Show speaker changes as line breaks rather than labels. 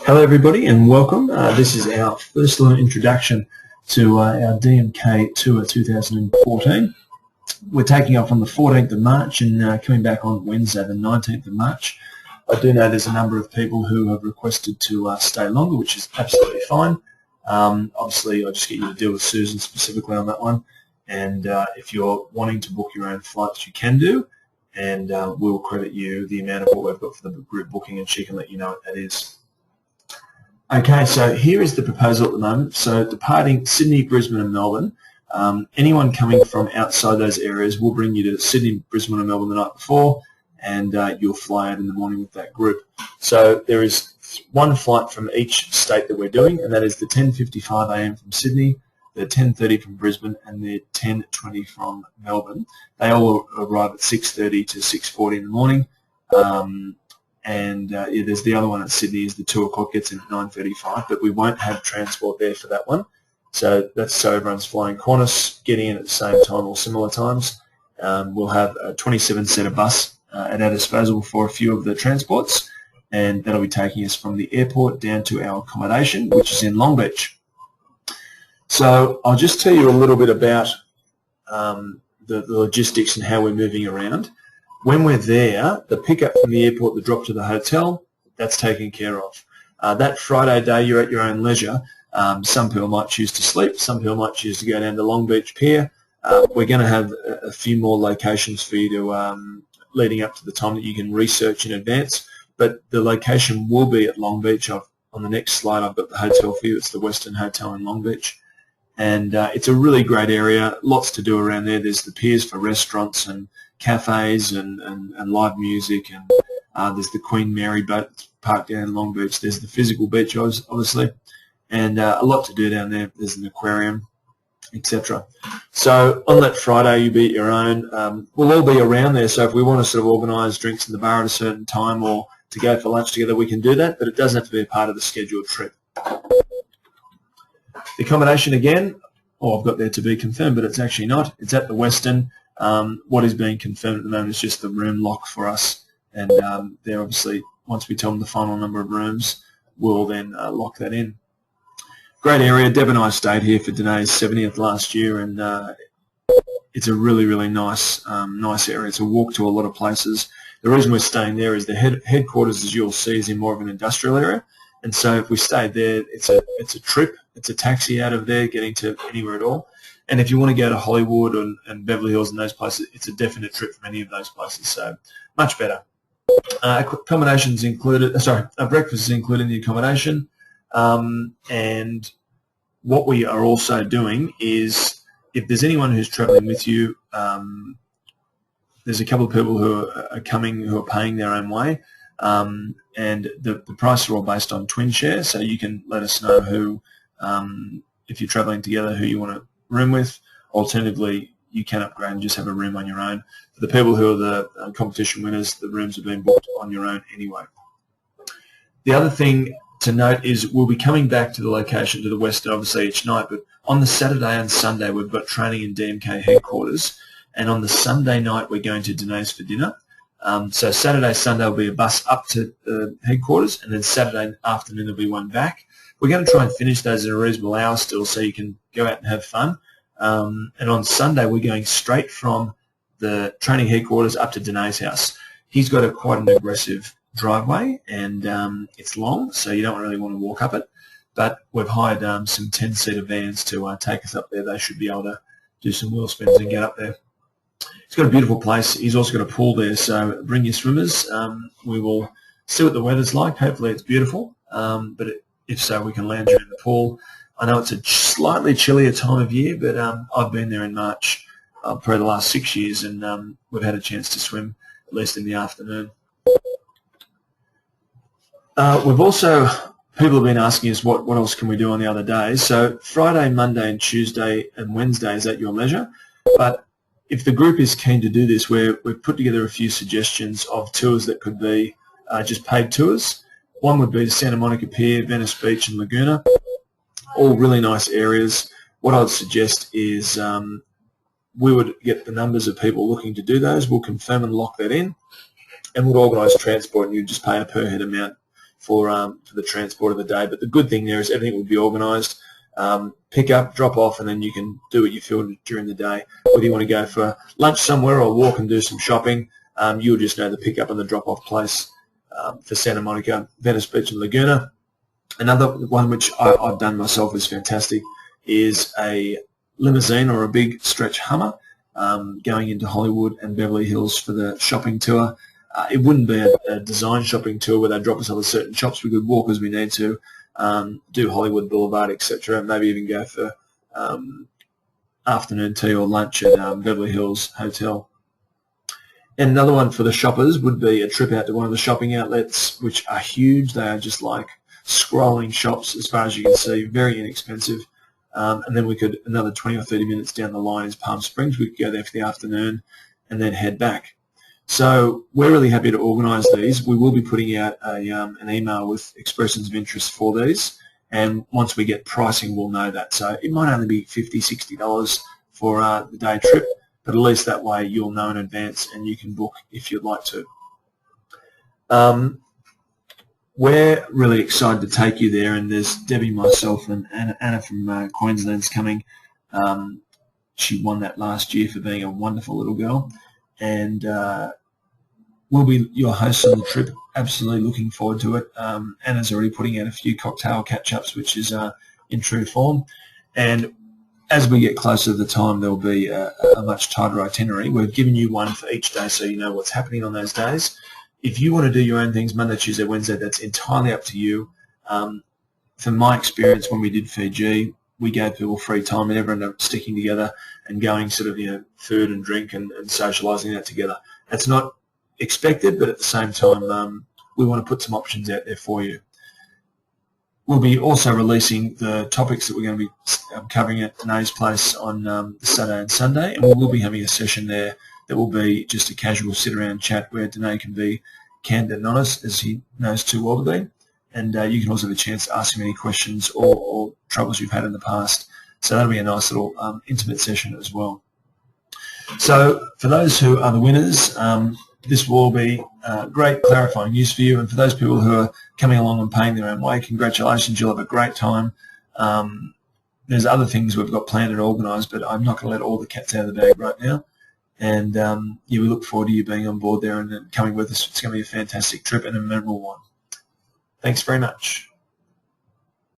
Hello everybody and welcome. This is our first little introduction to our DMK Tour 2014. We're taking off on the 14th of March and coming back on Wednesday the 19th of March. I do know there's a number of people who have requested to stay longer, which is absolutely fine. Obviously I just get you to deal with Susan specifically on that one, and if you're wanting to book your own flights you can do, and we'll credit you the amount of what we've got for the group booking and she can let you know what that is. Okay, so here is the proposal at the moment. So departing Sydney, Brisbane and Melbourne, anyone coming from outside those areas will bring you to Sydney, Brisbane and Melbourne the night before, and you'll fly out in the morning with that group. So there is one flight from each state that we're doing, and that is the 10:55 a.m. from Sydney, the 10:30 from Brisbane and the 10:20 from Melbourne. They all arrive at 6:30 to 6:40 in the morning. Yeah, there's the other one at Sydney, is the 2 o'clock, gets in at 9:35, but we won't have transport there for that one. So that's so everyone's flying Qantas, getting in at the same time or similar times. We'll have a 27-seater bus at our disposal for a few of the transports, and that'll be taking us from the airport down to our accommodation, which is in Long Beach. So I'll just tell you a little bit about the logistics and how we're moving around. When we're there, the pickup from the airport, the drop to the hotel, that's taken care of. That Friday day, you're at your own leisure. Some people might choose to sleep. Some people might choose to go down to Long Beach Pier. We're going to have a few more locations for you to leading up to the time that you can research in advance. But the location will be at Long Beach. On the next slide, I've got the hotel for you. It's the Western Hotel in Long Beach. And it's a really great area. Lots to do around there. There's the piers for restaurants and cafes and live music, and there's the Queen Mary boat parked down in Long Beach. There's the physical beach, obviously, and a lot to do down there. There's an aquarium, etc. So on that Friday, you be at your own. We'll all be around there, so if we want to sort of organise drinks in the bar at a certain time or to go for lunch together, we can do that, but it doesn't have to be a part of the scheduled trip. The accommodation again, I've got there to be confirmed, but it's actually not. It's at the Western. What is being confirmed at the moment is just the room lock for us, and they're obviously, once we tell them the final number of rooms, we'll then lock that in. Great area. Deb and I stayed here for Danae's 70th last year, and it's a really, really nice area. It's a walk to a lot of places. The reason we're staying there is the headquarters, as you'll see, is in more of an industrial area, and so if we stayed there, it's a trip. It's a taxi out of there getting to anywhere at all. And if you want to go to Hollywood and Beverly Hills and those places, it's a definite trip from any of those places, so much better. Accommodation's included. Breakfast is included in the accommodation. And what we are also doing is, if there's anyone who's travelling with you, there's a couple of people who are coming who are paying their own way, and the prices are all based on twin share, so you can let us know who, if you're travelling together, who you want to room with. Alternatively, you can upgrade and just have a room on your own. For the people who are the competition winners, the rooms have been booked on your own anyway. The other thing to note is we'll be coming back to the location, to the Western, obviously each night, but on the Saturday and Sunday we've got training in DMK headquarters, and on the Sunday night we're going to Danae's for dinner. So Saturday, Sunday will be a bus up to headquarters, and then Saturday afternoon there'll be one back. We're going to try and finish those in a reasonable hour still, so you can go out and have fun. And on Sunday, we're going straight from the training headquarters up to Danae's house. He's got quite an aggressive driveway, and it's long, so you don't really want to walk up it. But we've hired some 10-seater vans to take us up there. They should be able to do some wheel spins and get up there. He's got a beautiful place. He's also got a pool there, so bring your swimmers. We will see what the weather's like. Hopefully it's beautiful, but if so, we can lounge around the pool. I know it's a slightly chillier time of year, but I've been there in March probably the last 6 years, and we've had a chance to swim, at least in the afternoon. We've also, people have been asking us what else can we do on the other days. So Friday, Monday and Tuesday and Wednesday is at your leisure, but if the group is keen to do this, we've put together a few suggestions of tours that could be just paid tours. One would be the Santa Monica Pier, Venice Beach and Laguna, all really nice areas. What I'd suggest is we would get the numbers of people looking to do those. We'll confirm and lock that in, and we'll organise transport, and you just pay a per head amount for the transport of the day. But the good thing there is everything will be organised. Pick up, drop off, and then you can do what you feel during the day. Whether you want to go for lunch somewhere or walk and do some shopping, you'll just know the pick up and the drop off place for Santa Monica, Venice Beach and Laguna. Another one which I've done myself is fantastic is a limousine or a big stretch Hummer going into Hollywood and Beverly Hills for the shopping tour. It wouldn't be a design shopping tour where they drop us off at certain shops. We could walk as we need to, do Hollywood Boulevard, etc. Maybe even go for afternoon tea or lunch at Beverly Hills Hotel. And another one for the shoppers would be a trip out to one of the shopping outlets, which are huge. They are just like scrolling shops as far as you can see, very inexpensive. And then we could, another 20 or 30 minutes down the line is Palm Springs. We could go there for the afternoon and then head back. So we're really happy to organise these. We will be putting out an email with expressions of interest for these. And once we get pricing, we'll know that. So it might only be $50, $60 for the day trip, but at least that way you'll know in advance and you can book if you'd like to. We're really excited to take you there, and there's Debbie, myself, and Anna from Queensland's coming. She won that last year for being a wonderful little girl, and we'll be your hosts on the trip. Absolutely looking forward to it. Anna's already putting out a few cocktail catch-ups, which is in true form, and as we get closer to the time, there'll be a much tighter itinerary. We've given you one for each day so you know what's happening on those days. If you want to do your own things, Monday, Tuesday, Wednesday, that's entirely up to you. From my experience, when we did Fiji, we gave people free time and everyone ended up sticking together and going sort of, food and drink and socialising that together. That's not expected, but at the same time, we want to put some options out there for you. We'll be also releasing the topics that we're going to be covering at Danae's place on Saturday and Sunday, and we will be having a session there that will be just a casual sit-around chat where Danae can be candid and honest, as he knows too well to be, and you can also have a chance to ask him any questions or troubles you've had in the past. So that'll be a nice little intimate session as well. So for those who are the winners, this will be great clarifying news for you, and for those people who are coming along and paying their own way, congratulations, you'll have a great time. There's other things we've got planned and organised, but I'm not going to let all the cats out of the bag right now. And we look forward to you being on board there and coming with us. It's going to be a fantastic trip and a memorable one. Thanks very much.